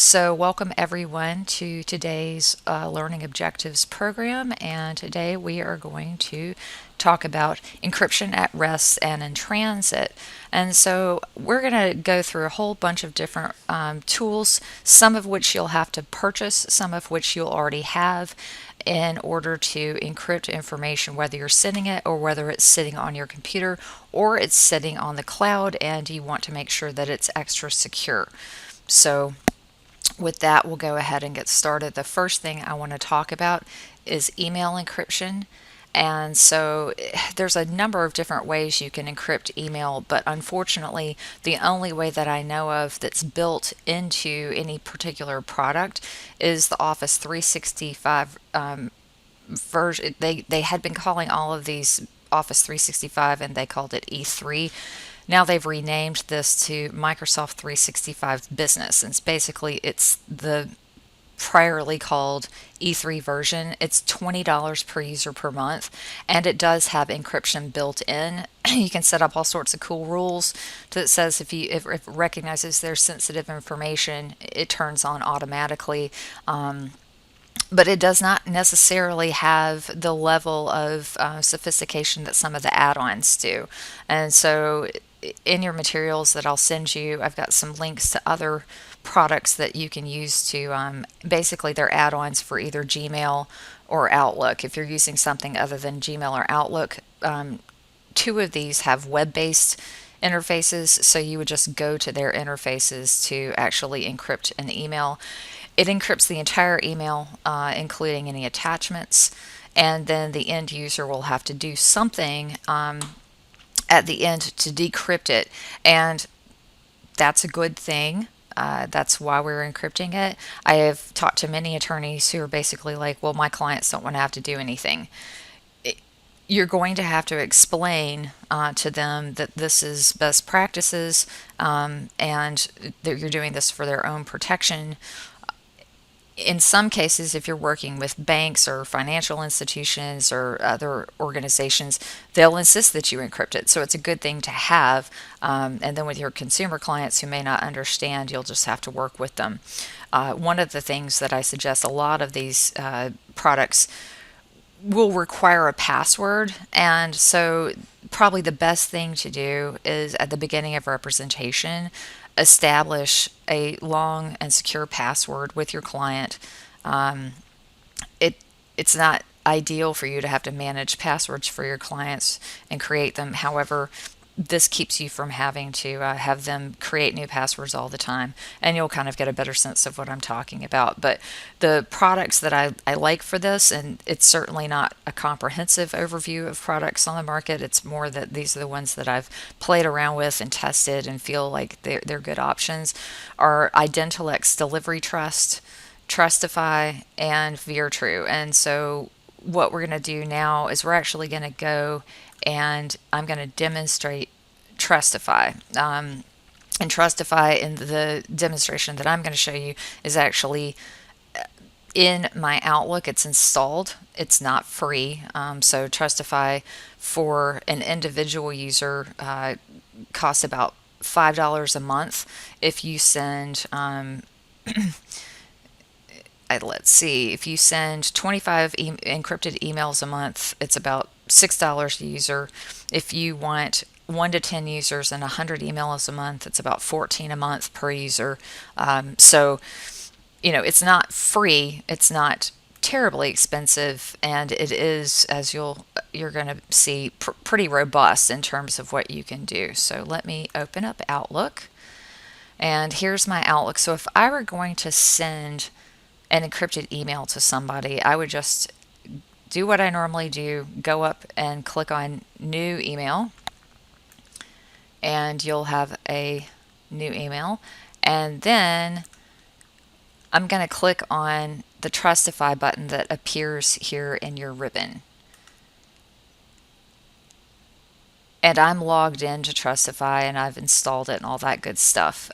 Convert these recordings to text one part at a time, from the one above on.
So, welcome everyone to today's Learning Objectives program. And today we are going to talk about encryption at rest and in transit. And so, we're going to go through a whole bunch of different tools, some of which you'll have to purchase, some of which you'll already have in order to encrypt information, whether you're sending it or whether it's sitting on your computer or it's sitting on the cloud and you want to make sure that it's extra secure. So, with that, we'll go ahead and get started. The first thing I want to talk about is email encryption. And so there's a number of different ways you can encrypt email, but unfortunately, the only way that I know of that's built into any particular product is the Office 365 version. They had been calling all of these Office 365 and they called it E3. Now they've renamed this to Microsoft 365 Business. And it's the priorly called E3 version. It's $20 per user per month, and it does have encryption built in. You can set up all sorts of cool rules that says if it recognizes there's sensitive information, it turns on automatically. But it does not necessarily have the level of sophistication that some of the add-ons do. And so in your materials that I'll send you, I've got some links to other products that you can use to basically they're add-ons for either Gmail or Outlook. If you're using something other than Gmail or Outlook, two of these have web-based interfaces, so you would just go to their interfaces to actually encrypt an email. It encrypts the entire email, including any attachments, and then the end user will have to do something at the end to decrypt it. And that's a good thing. That's why we're encrypting it. I have talked to many attorneys who are basically like, well, my clients don't want to have to do anything. You're going to have to explain to them that this is best practices and that you're doing this for their own protection. In some cases, if you're working with banks or financial institutions or other organizations, they'll insist that you encrypt it. So it's a good thing to have. And then with your consumer clients who may not understand, you'll just have to work with them. One of the things that I suggest, a lot of these products will require a password. And so probably the best thing to do is at the beginning of representation, establish a long and secure password with your client. It's not ideal for you to have to manage passwords for your clients and create them. However, this keeps you from having to have them create new passwords all the time, and you'll kind of get a better sense of what I'm talking about. But the products that I like for this, and it's certainly not a comprehensive overview of products on the market, it's more that these are the ones that I've played around with and tested and feel like they're good options, are Identilex Delivery Trust, Trustify, and VeerTrue. And so what we're going to do now is we're actually going to go and I'm going to demonstrate Trustify. And Trustify in the demonstration that I'm going to show you is actually in my Outlook. It's installed. It's not free. So Trustify for an individual user costs about $5 a month. If you send let's see, if you send 25 encrypted emails a month, it's about $6 a user. If you want 1 to 10 users and 100 emails a month, it's about $14 a month per user. So, it's not free. It's not terribly expensive, and it is, as you're going to see, pretty robust in terms of what you can do. So let me open up Outlook, and here's my Outlook. So if I were going to send an encrypted email to somebody, I would just do what I normally do, go up and click on New Email, and you'll have a new email. And then I'm going to click on the Trustify button that appears here in your ribbon. And I'm logged into Trustify and I've installed it and all that good stuff.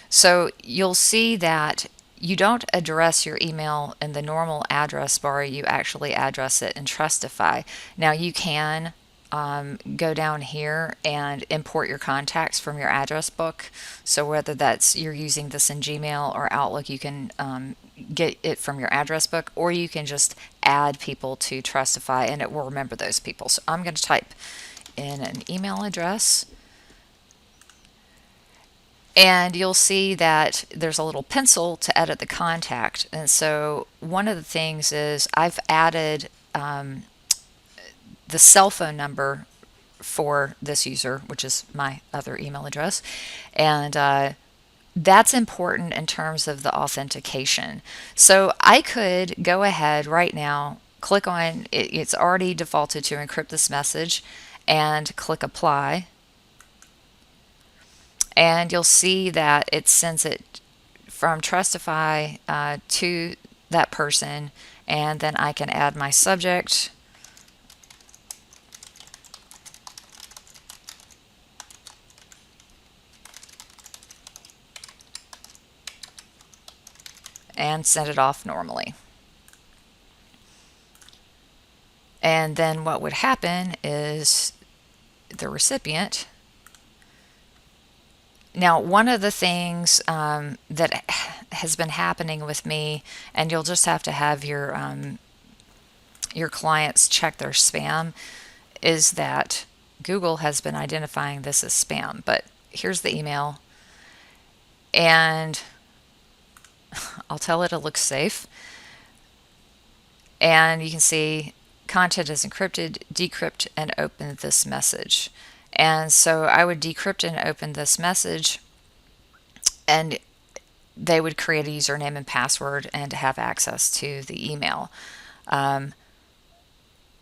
So you'll see that you don't address your email in the normal address bar, you actually address it in Trustify. Now you can go down here and import your contacts from your address book. So whether that's you're using this in Gmail or Outlook, you can get it from your address book, or you can just add people to Trustify and it will remember those people. So I'm going to type in an email address, and you'll see that there's a little pencil to edit the contact. And so one of the things is I've added the cell phone number for this user, which is my other email address. And that's important in terms of the authentication. So I could go ahead right now, click on it, it's already defaulted to encrypt this message, and click apply. And you'll see that it sends it from Trustify to that person, and then I can add my subject. And send it off normally. And then what would happen is the recipient. Now, one of the things that has been happening with me, and you'll just have to have your clients check their spam, is that Google has been identifying this as spam. But here's the email, and I'll tell it looks safe. And you can see content is encrypted, decrypt, and open this message. And so I would decrypt and open this message, and they would create a username and password and have access to the email.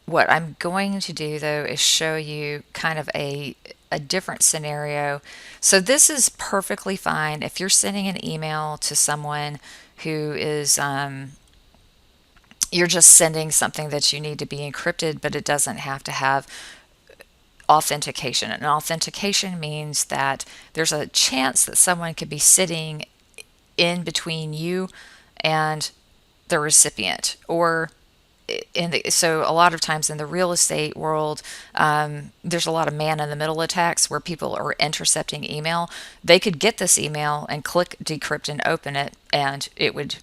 What I'm going to do though is show you kind of a different scenario. So this is perfectly fine if you're sending an email to someone who is you're just sending something that you need to be encrypted, but it doesn't have to have authentication. And authentication means that there's a chance that someone could be sitting in between you and the recipient, or so a lot of times in the real estate world, there's a lot of man-in-the-middle attacks where people are intercepting email. They could get this email and click decrypt and open it, and it would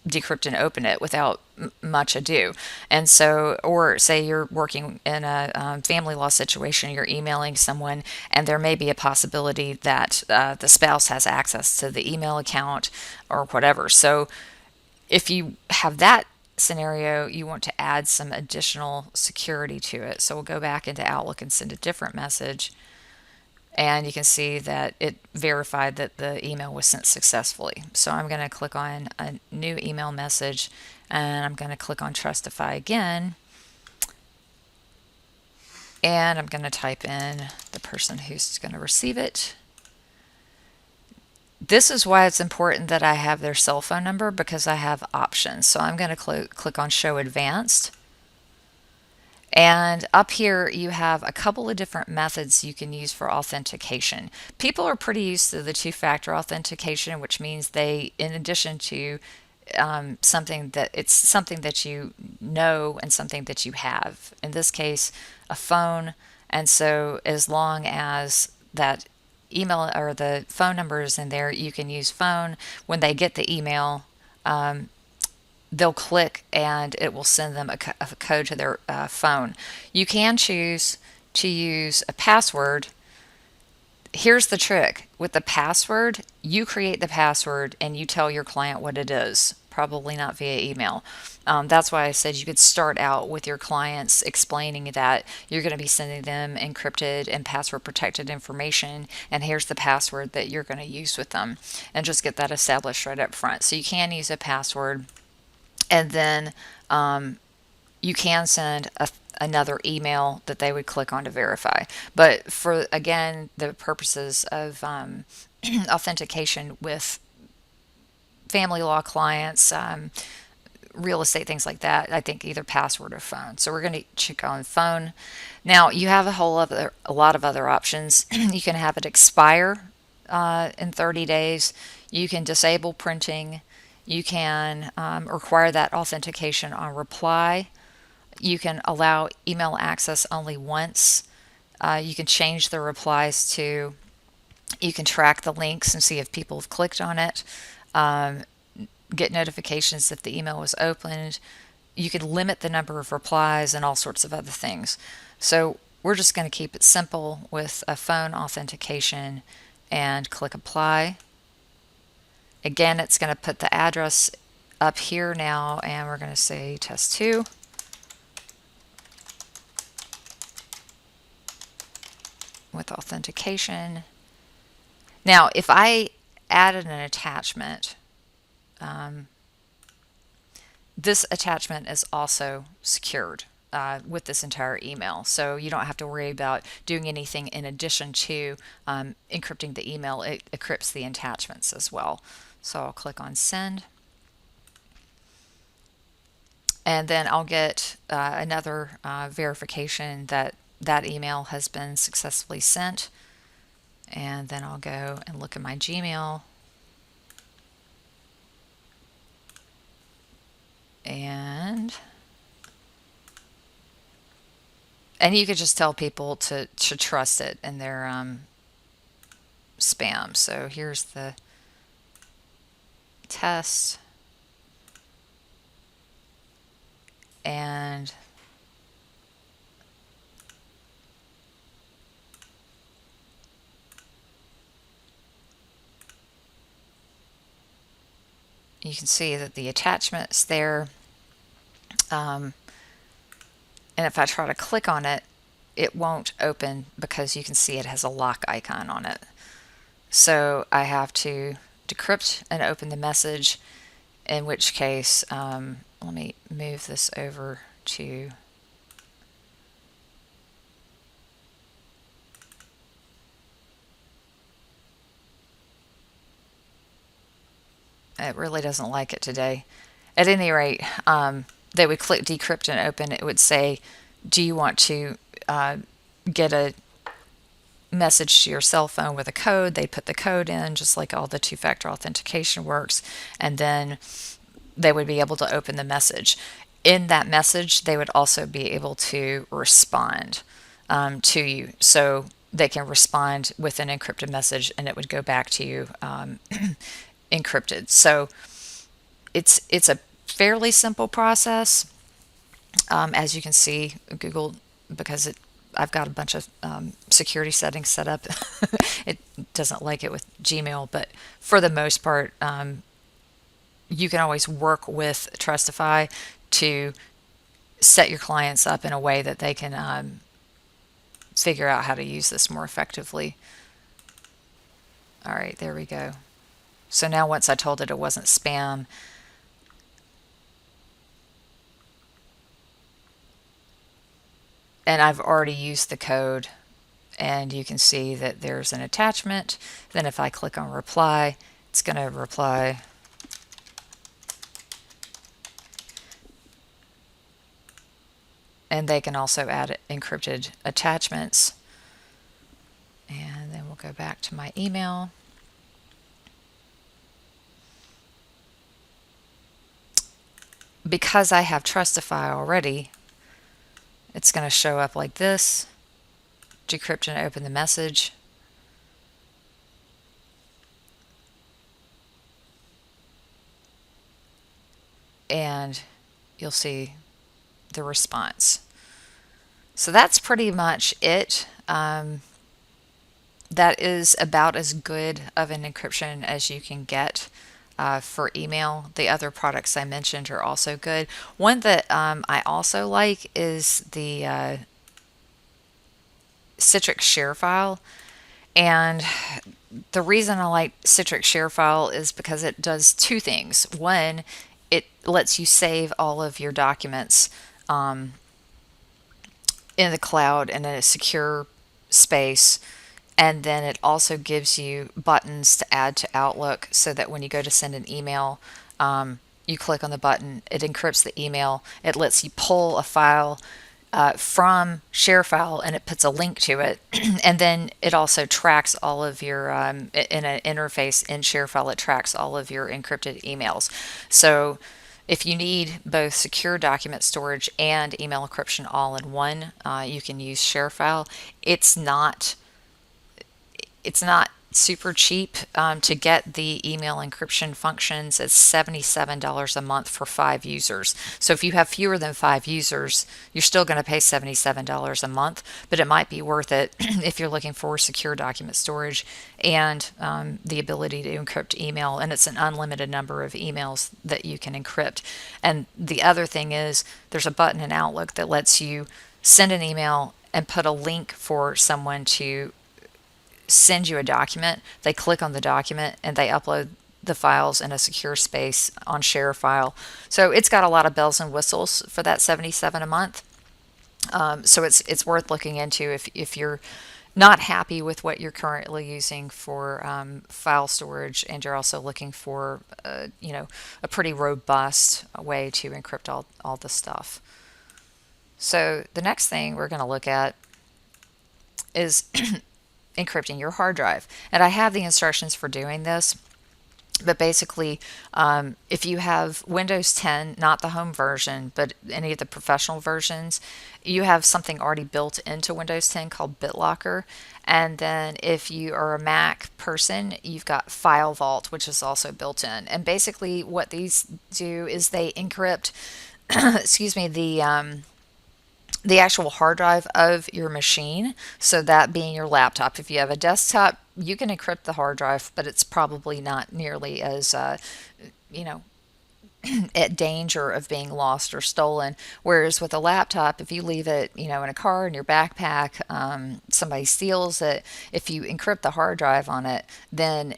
decrypt and open it without much ado. And so, or say you're working in a family law situation, you're emailing someone, and there may be a possibility that the spouse has access to the email account or whatever. So if you have that scenario, you want to add some additional security to it. So we'll go back into Outlook and send a different message. And you can see that it verified that the email was sent successfully. So I'm going to click on a new email message, and I'm going to click on Trustify again. And I'm going to type in the person who's going to receive it. This is why it's important that I have their cell phone number, because I have options. So I'm going to click on Show Advanced. And up here, you have a couple of different methods you can use for authentication. People are pretty used to the two-factor authentication, which means they, in addition to something that you know and something that you have. In this case, a phone. And so as long as that email or the phone number is in there, you can use phone. When they get the email, they'll click and it will send them a code to their phone. You can choose to use a password. Here's the trick. With the password, you create the password and you tell your client what it is, probably not via email. That's why I said you could start out with your clients explaining that you're going to be sending them encrypted and password protected information, and here's the password that you're going to use with them, and just get that established right up front. So you can use a password. And then you can send another email that they would click on to verify. But for, again, the purposes of authentication with family law clients, real estate, things like that, I think either password or phone. So we're going to check on phone. Now you have a lot of other options. You can have it expire in 30 days. You can disable printing. You can require that authentication on reply. You can allow email access only once. You can change the replies to, you can track the links and see if people have clicked on it, get notifications if the email was opened. You could limit the number of replies and all sorts of other things. So we're just going to keep it simple with a phone authentication and click apply. Again, it's going to put the address up here now, and we're going to say test 2. With authentication. Now, if I added an attachment, this attachment is also secured with this entire email. So you don't have to worry about doing anything in addition to encrypting the email. It encrypts the attachments as well. So I'll click on send. And then I'll get another verification that that email has been successfully sent. And then I'll go and look at my Gmail. And you could just tell people to trust it in their spam. So here's the test. And you can see that the attachment's there. And if I try to click on it, it won't open because you can see it has a lock icon on it. So I have to decrypt and open the message, in which case, let me move this over to it really doesn't like it today. At any rate, they would click decrypt and open. It would say, do you want to get a message to your cell phone with a code? They put the code in, just like all the two-factor authentication works, and then they would be able to open the message. In that message, they would also be able to respond to you. So they can respond with an encrypted message, and it would go back to you encrypted. So it's a fairly simple process. As you can see, Google, because I've got a bunch of security settings set up. It doesn't like it with Gmail, but for the most part, you can always work with Trustify to set your clients up in a way that they can figure out how to use this more effectively. All right, there we go. So now once I told it it wasn't spam, and I've already used the code, and you can see that there's an attachment. Then if I click on reply, it's going to reply. And they can also add encrypted attachments. And then we'll go back to my email. Because I have Trustify already, it's going to show up like this. Decrypt and open the message. And you'll see the response. So that's pretty much it. That is about as good of an encryption as you can get for email. The other products I mentioned are also good. One that I also like is the Citrix ShareFile. And the reason I like Citrix ShareFile is because it does two things. One, it lets you save all of your documents in the cloud in a secure space. And then it also gives you buttons to add to Outlook so that when you go to send an email, you click on the button, it encrypts the email, it lets you pull a file from ShareFile and it puts a link to it. And then it also tracks all of your, in an interface in ShareFile, it tracks all of your encrypted emails. So If you need both secure document storage and email encryption all in one, you can use ShareFile. It's not it's not super cheap to get the email encryption functions. It's $77 a month for 5 users. So if you have fewer than 5 users, you're still going to pay $77 a month, but it might be worth it if you're looking for secure document storage and the ability to encrypt email. And it's an unlimited number of emails that you can encrypt. And the other thing is there's a button in Outlook that lets you send an email and put a link for someone to send you a document. They click on the document and they upload the files in a secure space on ShareFile. So it's got a lot of bells and whistles for that 77 a month. So it's worth looking into if you're not happy with what you're currently using for file storage, and you're also looking for a pretty robust way to encrypt all the stuff. So the next thing we're going to look at is encrypting your hard drive. And I have the instructions for doing this. But basically, if you have Windows 10, not the home version, but any of the professional versions, you have something already built into Windows 10 called BitLocker. And then if you are a Mac person, you've got File Vault, which is also built in. And basically what these do is they encrypt, excuse me, the actual hard drive of your machine. So that being your laptop. If you have a desktop, you can encrypt the hard drive, but it's probably not nearly as, at danger of being lost or stolen. Whereas with a laptop, if you leave it, in a car in your backpack, somebody steals it. If you encrypt the hard drive on it, then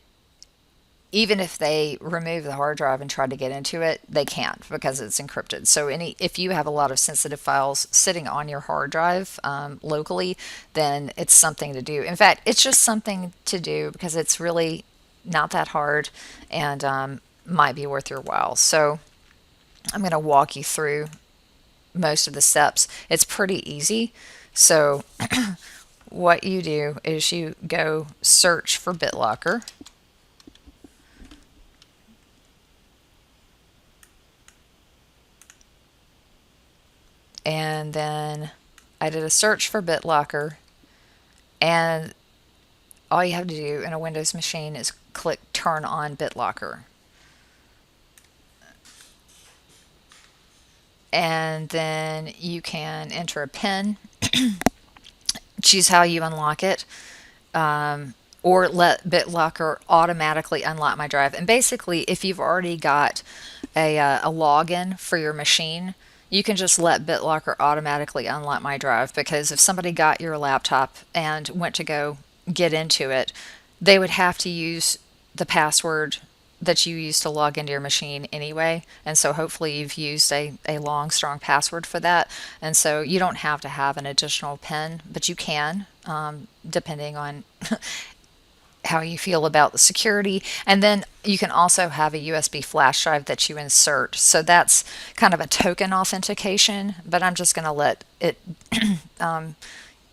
even if they remove the hard drive and try to get into it, they can't because it's encrypted. So if you have a lot of sensitive files sitting on your hard drive locally, then it's something to do. In fact, it's just something to do because it's really not that hard and might be worth your while. So I'm going to walk you through most of the steps. It's pretty easy. So what you do is you go search for BitLocker. And then I did a search for BitLocker, and all you have to do in a Windows machine is click turn on BitLocker. And then you can enter a PIN, choose how you unlock it, or let BitLocker automatically unlock my drive. And basically, if you've already got a login for your machine, you can just let BitLocker automatically unlock my drive, because if somebody got your laptop and went to go get into it, they would have to use the password that you use to log into your machine anyway. And so hopefully you've used a long, strong password for that. And so you don't have to have an additional PIN, but you can, depending on how you feel about the security. And then you can also have a USB flash drive that you insert. So that's kind of a token authentication, but I'm just going to let it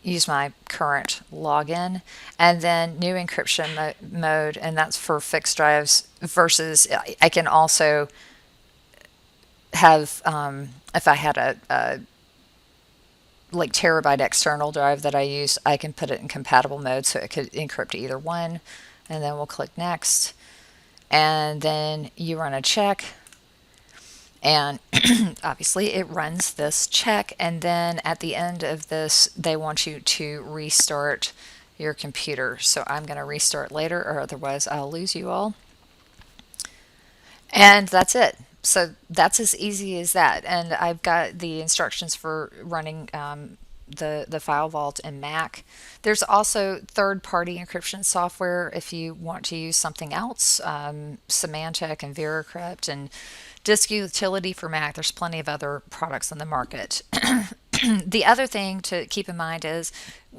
use my current login. And then new encryption mode, and that's for fixed drives versus I can also have, if I had a like terabyte external drive that I use, I can put it in compatible mode so it could encrypt either one. And then we'll click next, and then you run a check, and obviously it runs this check. And then at the end of this, they want you to restart your computer. So I'm going to restart later, or otherwise I'll lose you all. And that's it. So that's as easy as that. And I've got the instructions for running the File Vault in Mac. There's also third-party encryption software if you want to use something else, Symantec and VeraCrypt and Disk Utility for Mac. There's plenty of other products on the market. The other thing to keep in mind is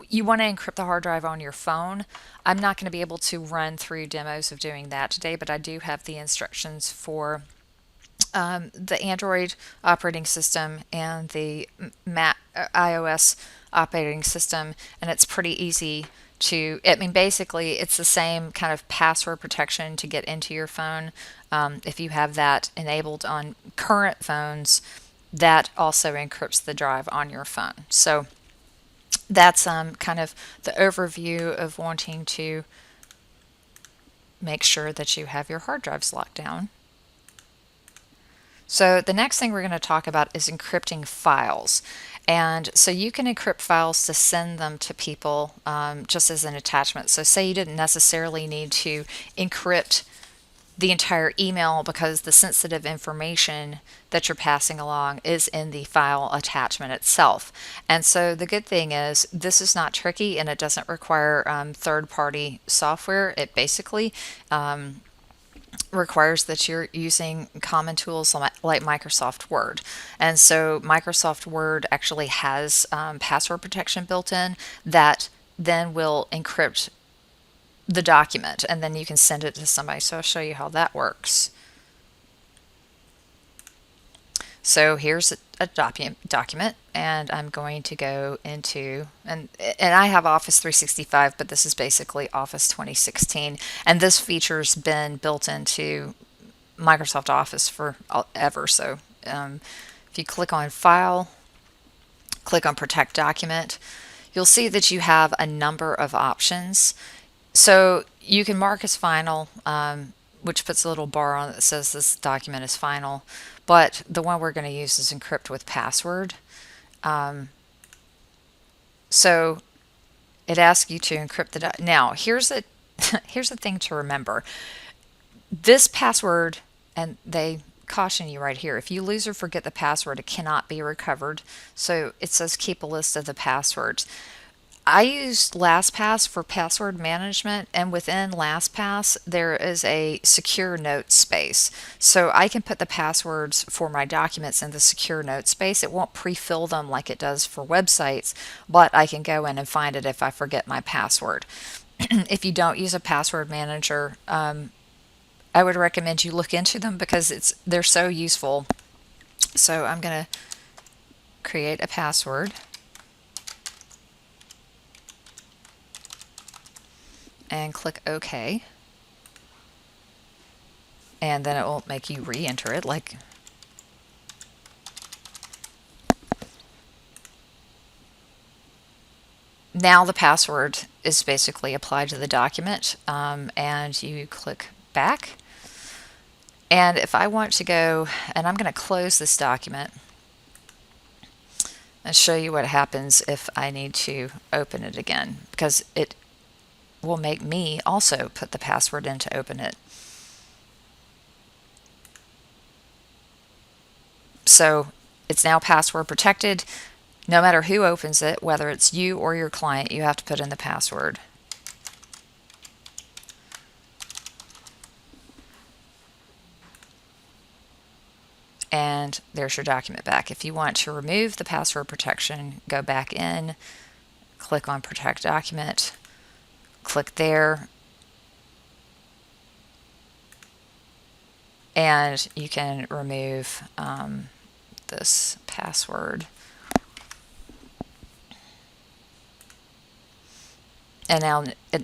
you want to encrypt the hard drive on your phone. I'm not going to be able to run through demos of doing that today, but I do have the instructions for the Android operating system and the Mac iOS operating system, and it's pretty easy I mean, basically, it's the same kind of password protection to get into your phone. If you have that enabled on current phones, that also encrypts the drive on your phone. So that's kind of the overview of wanting to make sure that you have your hard drives locked down. So the next thing we're going to talk about is encrypting files. And so you can encrypt files to send them to people just as an attachment. So say you didn't necessarily need to encrypt the entire email because the sensitive information that you're passing along is in the file attachment itself. And so the good thing is this is not tricky and it doesn't require third-party software. It basically requires that you're using common tools like Microsoft Word. And so Microsoft Word actually has password protection built in that then will encrypt the document and then you can send it to somebody. So I'll show you how that works. So here's a document and I'm going to go into, and I have Office 365, but this is basically Office 2016. And this feature's been built into Microsoft Office forever. So if you click on File, click on Protect Document, you'll see that you have a number of options. So you can mark as final, which puts a little bar on it that says this document is final, but the one we're going to use is encrypt with password. So it asks you to encrypt the now here's a here's the thing to remember. This password, and they caution you right here, if you lose or forget the password, it cannot be recovered. So it says keep a list of the passwords. I used LastPass for password management, and within LastPass, there is a secure note space. So I can put the passwords for my documents in the secure note space. It won't pre-fill them like it does for websites, but I can go in and find it if I forget my password. If you don't use a password manager, I would recommend you look into them because they're so useful. So I'm going to create a password. And click OK. And then it will make you re-enter it like now the password is basically applied to the document, and you click back. And if I want to go, and I'm going to close this document and show you what happens if I need to open it again, because it will make me also put the password in to open it. So it's now password protected. No matter who opens it, whether it's you or your client, you have to put in the password. And there's your document back. If you want to remove the password protection, go back in, click on Protect Document, click there, and you can remove this password. And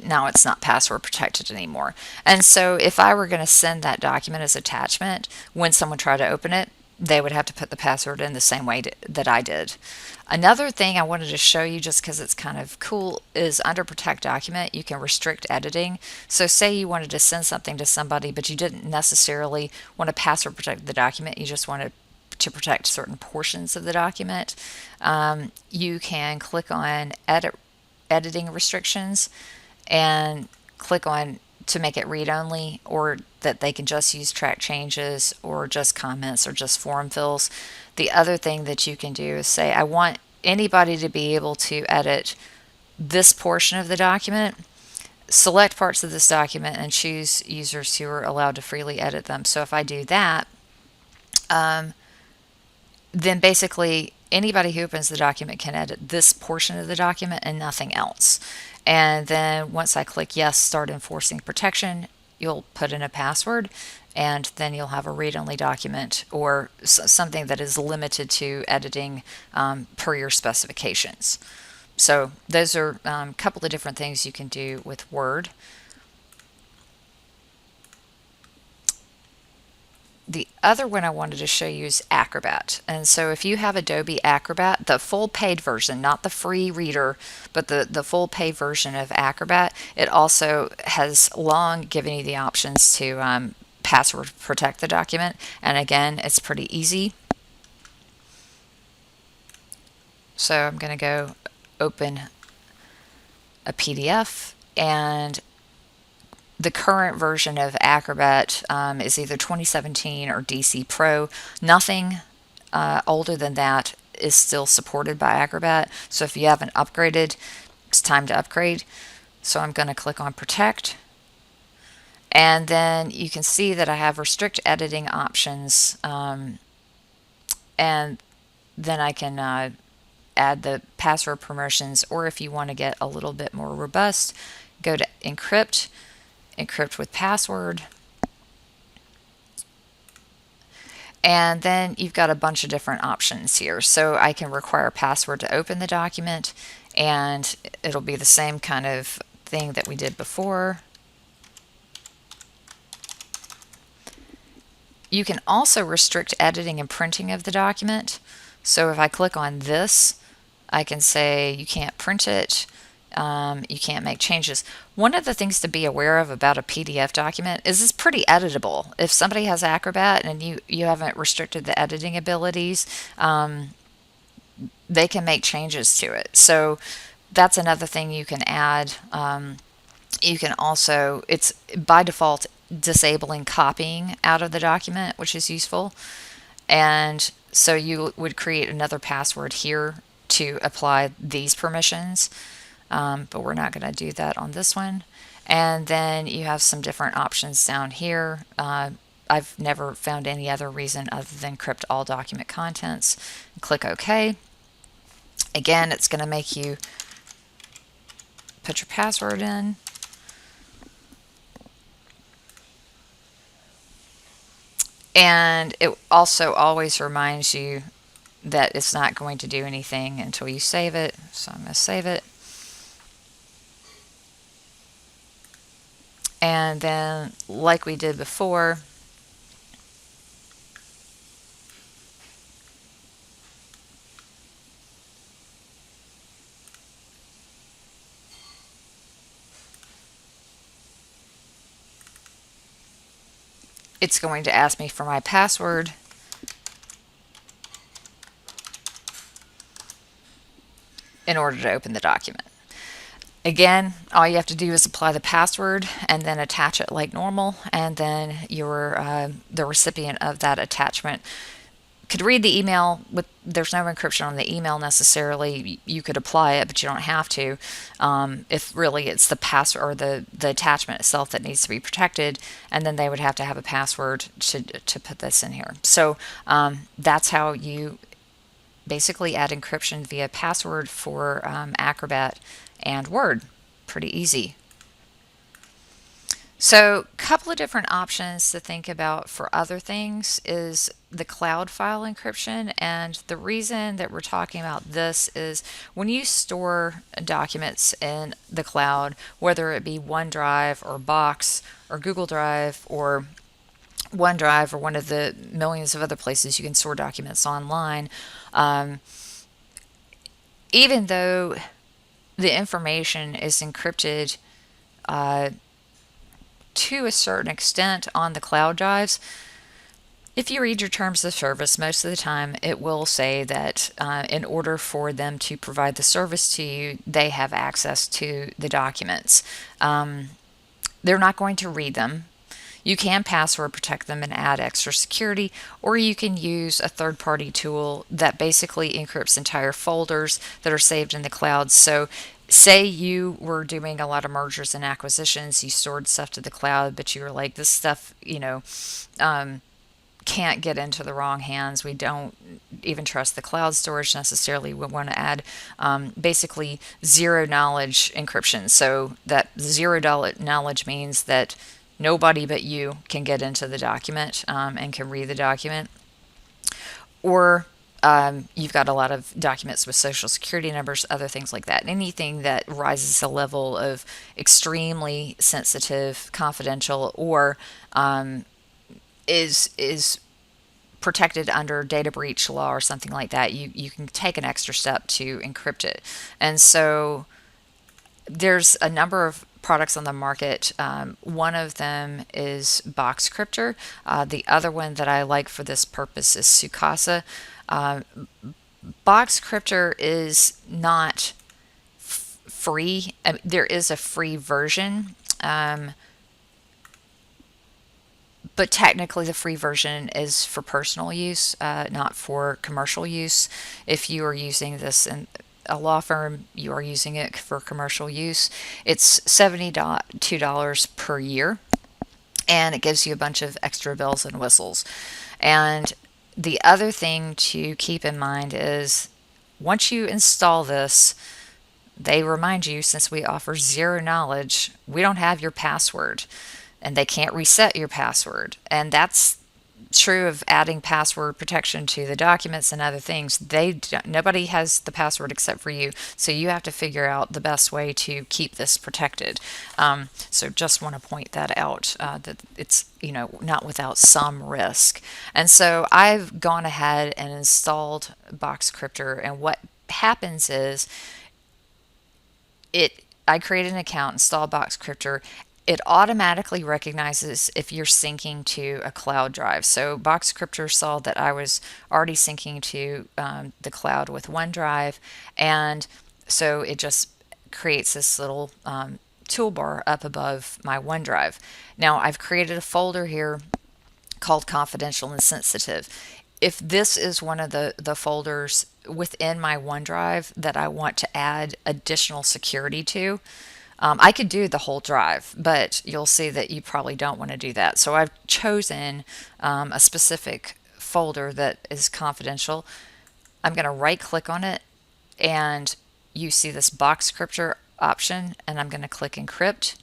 now it's not password protected anymore. And so if I were going to send that document as attachment, when someone tried to open it, they would have to put the password in the same way that I did. Another thing I wanted to show you, just because it's kind of cool, is under Protect Document, you can restrict editing. So say you wanted to send something to somebody, but you didn't necessarily want to password protect the document, you just wanted to protect certain portions of the document. You can click on Editing Restrictions and click on to make it read-only, or that they can just use track changes or just comments or just form fills. The other thing that you can do is say, I want anybody to be able to edit this portion of the document. Select parts of this document and choose users who are allowed to freely edit them. So if I do that, then basically anybody who opens the document can edit this portion of the document and nothing else. And then once I click yes, start enforcing protection, you'll put in a password, and then you'll have a read-only document or something that is limited to editing per your specifications. So those are a couple of different things you can do with Word. The other one I wanted to show you is Acrobat. And so if you have Adobe Acrobat, the full paid version, not the free reader, but the full paid version of Acrobat, it also has long given you the options to password protect the document. And again, it's pretty easy. So I'm going to go open a PDF, and the current version of Acrobat is either 2017 or DC Pro. Nothing older than that is still supported by Acrobat. So if you haven't upgraded, it's time to upgrade. So I'm going to click on Protect. And then you can see that I have restrict editing options. And then I can add the password permissions, or if you want to get a little bit more robust, go to Encrypt, Encrypt with password. And then you've got a bunch of different options here. So I can require a password to open the document, and it'll be the same kind of thing that we did before. You can also restrict editing and printing of the document. So if I click on this, I can say you can't print it, you can't make changes. One of the things to be aware of about a PDF document is it's pretty editable. If somebody has Acrobat and you haven't restricted the editing abilities, they can make changes to it. So that's another thing you can add. You can also, it's by default disabling copying out of the document, which is useful. And so you would create another password here to apply these permissions, but we're not going to do that on this one. And then you have some different options down here. I've never found any other reason other than encrypt all document contents. Click OK. Again, it's going to make you put your password in. And it also always reminds you that it's not going to do anything until you save it. So I'm going to save it. And then, like we did before, it's going to ask me for my password. In order to open the document. Again, all you have to do is apply the password and then attach it like normal, and then the recipient of that attachment could read the email. There's no encryption on the email necessarily. You could apply it, but you don't have to. If really it's the password or the attachment itself that needs to be protected, and then they would have to have a password to put this in here. So that's how you basically add encryption via password for Acrobat and Word. Pretty easy. So a couple of different options to think about for other things is the cloud file encryption. And the reason that we're talking about this is when you store documents in the cloud, whether it be OneDrive or Box or Google Drive or OneDrive or one of the millions of other places you can store documents online, even though the information is encrypted to a certain extent on the cloud drives, if you read your terms of service, most of the time it will say that in order for them to provide the service to you, they have access to the documents. They're not going to read them. You can password protect them and add extra security, or you can use a third-party tool that basically encrypts entire folders that are saved in the cloud. So say you were doing a lot of mergers and acquisitions, you stored stuff to the cloud, but you were like, this stuff, can't get into the wrong hands. We don't even trust the cloud storage necessarily. We want to add basically zero knowledge encryption. So that zero knowledge means that nobody but you can get into the document and can read the document. Or You've got a lot of documents with social security numbers, other things like that. Anything that rises a level of extremely sensitive, confidential, or is protected under data breach law or something like that, you can take an extra step to encrypt it. And so there's a number of products on the market. One of them is Boxcryptor. The other one that I like for this purpose is Sukasa. Uh, Boxcryptor is not free. I mean, there is a free version, but technically the free version is for personal use, not for commercial use. If you are using this in a law firm, you are using it for commercial use. It's $72 per year, and it gives you a bunch of extra bells and whistles. And the other thing to keep in mind is once you install this, they remind you, since we offer zero knowledge, we don't have your password and they can't reset your password. And that's true of adding password protection to the documents and other things. Nobody has the password except for you, so you have to figure out the best way to keep this protected. So just want to point that out, that it's not without some risk. And so I've gone ahead and installed Boxcryptor, and what happens is I create an account, install Boxcryptor. It automatically recognizes if you're syncing to a cloud drive. So Boxcryptor saw that I was already syncing to the cloud with OneDrive, and so it just creates this little toolbar up above my OneDrive. Now I've created a folder here called confidential and sensitive. If this is one of the folders within my OneDrive that I want to add additional security to, I could do the whole drive, but you'll see that you probably don't want to do that. So I've chosen a specific folder that is confidential. I'm going to right click on it, and you see this Boxcryptor option, and I'm going to click encrypt.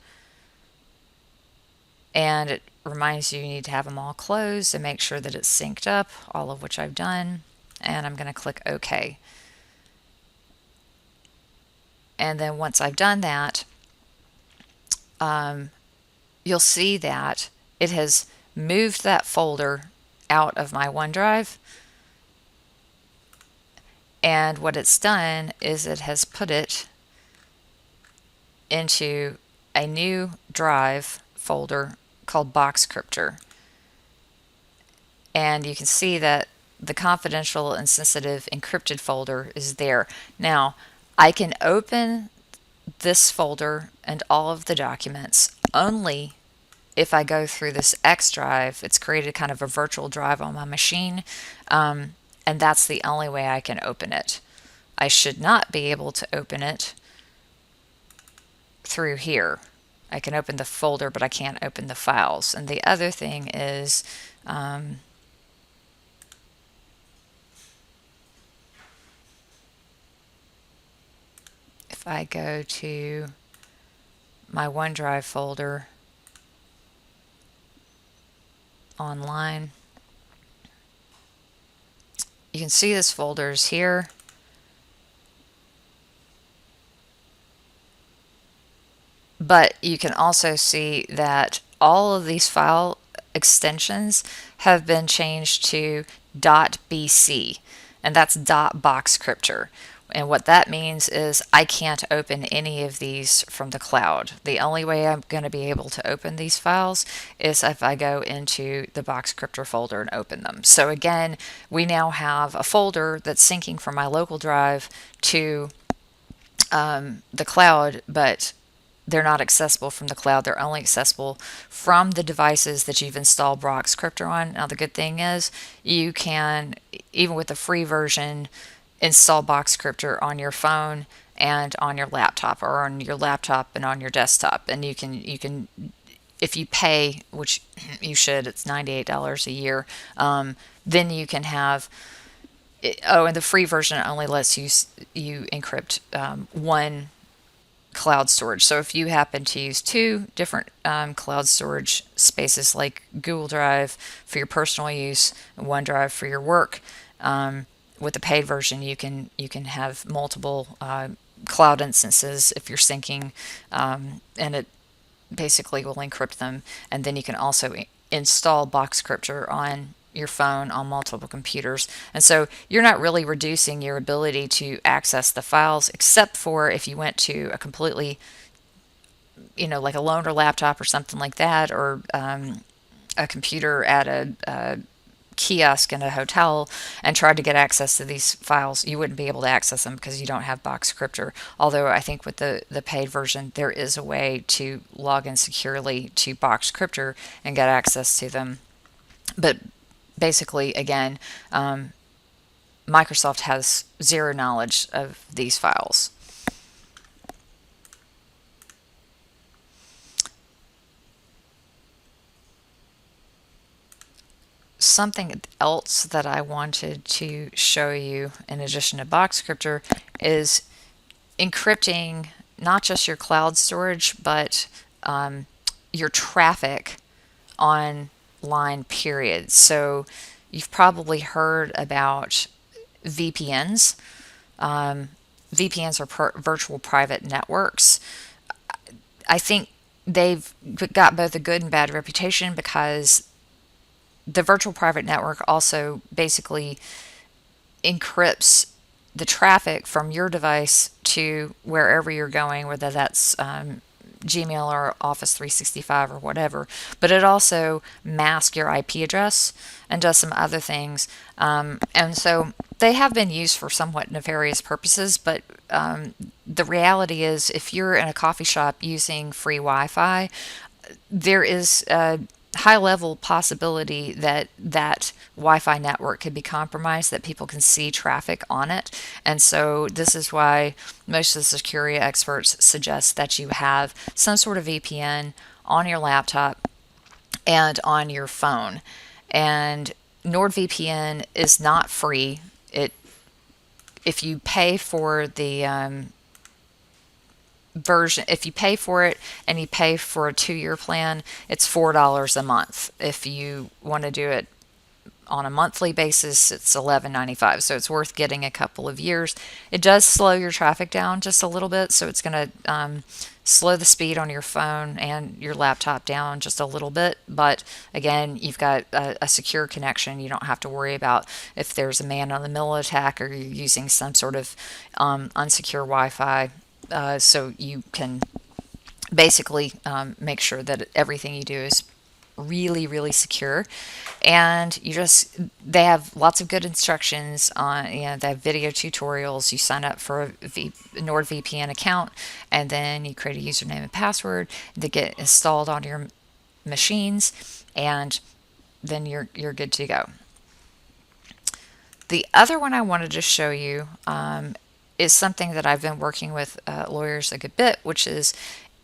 And it reminds you need to have them all closed and make sure that it's synced up, all of which I've done. And I'm going to click OK. And then once I've done that, you'll see that it has moved that folder out of my OneDrive. And what it's done is it has put it into a new drive folder called Boxcryptor. And you can see that the confidential and sensitive encrypted folder is there. Now, I can open this folder and all of the documents only if I go through this X drive. It's created kind of a virtual drive on my machine, and that's the only way I can open it. I should not be able to open it through here. I can open the folder, but I can't open the files. And the other thing is, if I go to my OneDrive folder online, you can see this folder is here. But you can also see that all of these file extensions have been changed to .bc, and that's .boxcryptor. And what that means is I can't open any of these from the cloud. The only way I'm going to be able to open these files is if I go into the Boxcryptor folder and open them. So again, we now have a folder that's syncing from my local drive to the cloud, but they're not accessible from the cloud. They're only accessible from the devices that you've installed Boxcryptor on. Now, the good thing is you can, even with the free version, install Boxcryptor on your phone and on your laptop, or on your laptop and on your desktop. And you can if you pay, which you should, it's $98 a year, then you can have and the free version only lets you encrypt one cloud storage. So if you happen to use two different cloud storage spaces, like Google Drive for your personal use and OneDrive for your work, with the paid version, you can have multiple cloud instances if you're syncing, and it basically will encrypt them. And then you can also install Boxcryptor on your phone on multiple computers. And so you're not really reducing your ability to access the files, except for if you went to a completely, like a loaner laptop or something like that, or a computer at a kiosk in a hotel and tried to get access to these files, you wouldn't be able to access them because you don't have Boxcryptor. Although I think with the paid version, there is a way to log in securely to Boxcryptor and get access to them. But basically, again, Microsoft has zero knowledge of these files. Something else that I wanted to show you in addition to Boxcryptor is encrypting not just your cloud storage, but your traffic online, period. So you've probably heard about VPNs. VPNs are virtual private networks. I think they've got both a good and bad reputation because the virtual private network also basically encrypts the traffic from your device to wherever you're going, whether that's Gmail or Office 365 or whatever. But it also masks your IP address and does some other things. And so they have been used for somewhat nefarious purposes, but the reality is if you're in a coffee shop using free Wi-Fi, there is a high level possibility that that Wi-Fi network could be compromised, that people can see traffic on it. And so this is why most of the security experts suggest that you have some sort of VPN on your laptop and on your phone. And NordVPN is not free. If you pay for the version, if you pay for it and you pay for a 2-year plan, it's $4 a month. If you want to do it on a monthly basis, it's $11.95. So it's worth getting a couple of years. It does slow your traffic down just a little bit, so it's going to slow the speed on your phone and your laptop down just a little bit. But again, you've got a secure connection. You don't have to worry about if there's a man-in-the-middle attack or you're using some sort of unsecure Wi-Fi. So you can basically make sure that everything you do is really, really secure. And they have lots of good instructions on, they have video tutorials. You sign up for a NordVPN account, and then you create a username and password that get installed on your machines, and then you're good to go. The other one I wanted to show you is something that I've been working with lawyers a good bit, which is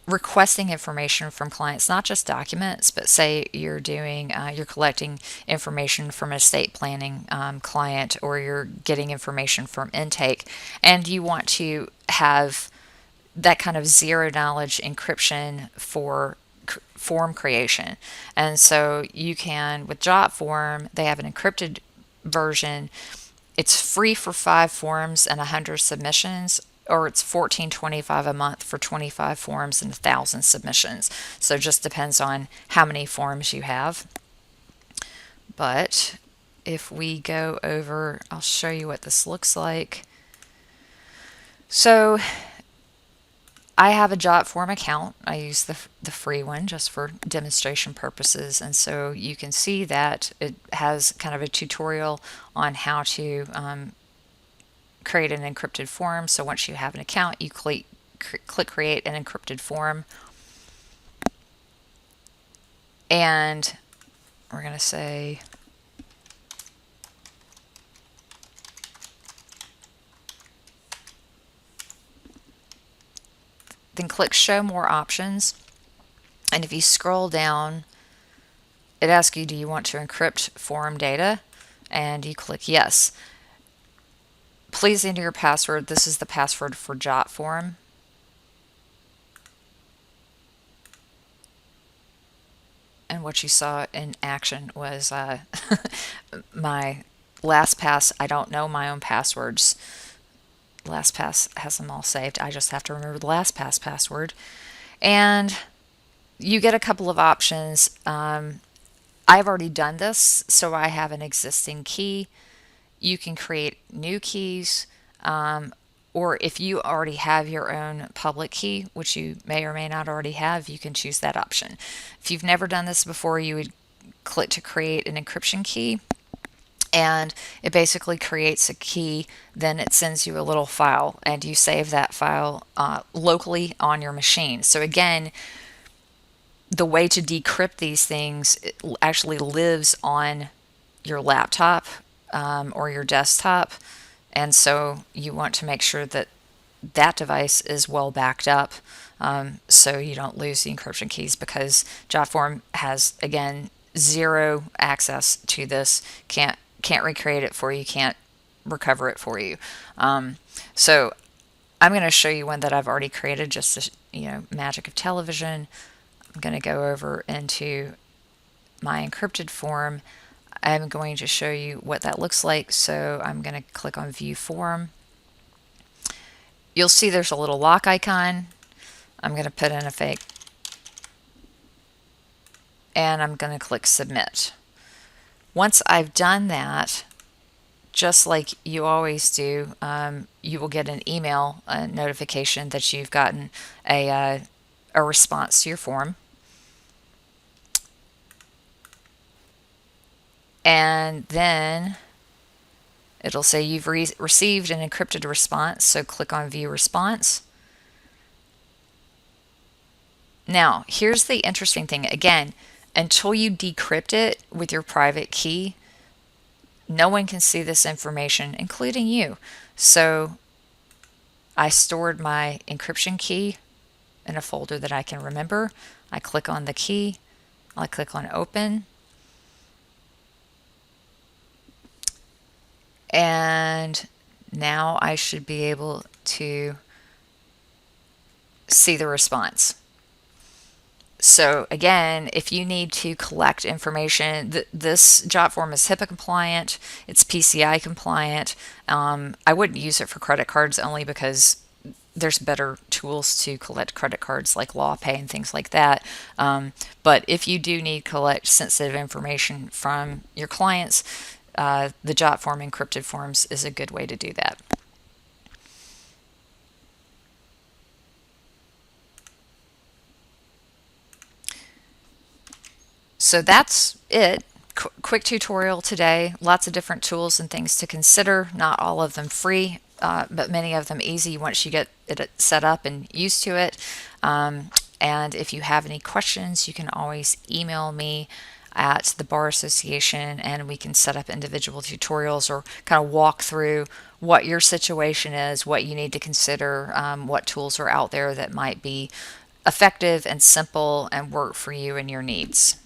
requesting information from clients, not just documents, but say you're collecting information from an estate planning client, or you're getting information from intake, and you want to have that kind of zero knowledge encryption for form creation. And so you can, with JotForm, they have an encrypted version. It's free for 5 forms and 100 submissions, or it's $14.25 a month for 25 forms and 1,000 submissions. So it just depends on how many forms you have. But if we go over, I'll show you what this looks like. So I have a JotForm account. I use the free one just for demonstration purposes. And so you can see that it has kind of a tutorial on how to create an encrypted form. So once you have an account, you click create an encrypted form, and we're going to say then click show more options, and if you scroll down, it asks you, do you want to encrypt form data? And you click yes. Please enter your password. This is the password for JotForm. And what you saw in action was my LastPass, I don't know my own passwords. LastPass has them all saved. I just have to remember the LastPass password. And you get a couple of options. I've already done this, so I have an existing key. You can create new keys, or if you already have your own public key, which you may or may not already have, you can choose that option. If you've never done this before, you would click to create an encryption key, and it basically creates a key. Then it sends you a little file, and you save that file locally on your machine. So again, the way to decrypt these things actually lives on your laptop or your desktop, and so you want to make sure that that device is well backed up, so you don't lose the encryption keys, because Jotform has, again, zero access to this. Can't recreate it for you, can't recover it for you. So I'm going to show you one that I've already created, just to, magic of television. I'm going to go over into my encrypted form. I'm going to show you what that looks like. So I'm going to click on View Form. You'll see there's a little lock icon. I'm going to put in a fake, and I'm going to click Submit. Once I've done that, just like you always do, you will get an email notification that you've gotten a response to your form. And then it'll say you've received an encrypted response, so click on View Response. Now, here's the interesting thing. Again, until you decrypt it with your private key, no one can see this information, including you. So I stored my encryption key in a folder that I can remember. I click on the key. I click on Open. And now I should be able to see the response. So again, if you need to collect information, this Jotform is HIPAA compliant, it's PCI compliant. I wouldn't use it for credit cards, only because there's better tools to collect credit cards like LawPay and things like that. But if you do need to collect sensitive information from your clients, the Jotform encrypted forms is a good way to do that. So that's it. Quick tutorial today. Lots of different tools and things to consider. Not all of them free, but many of them easy once you get it set up and used to it. And if you have any questions, you can always email me at the Bar Association, and we can set up individual tutorials or kind of walk through what your situation is, what you need to consider, what tools are out there that might be effective and simple and work for you and your needs.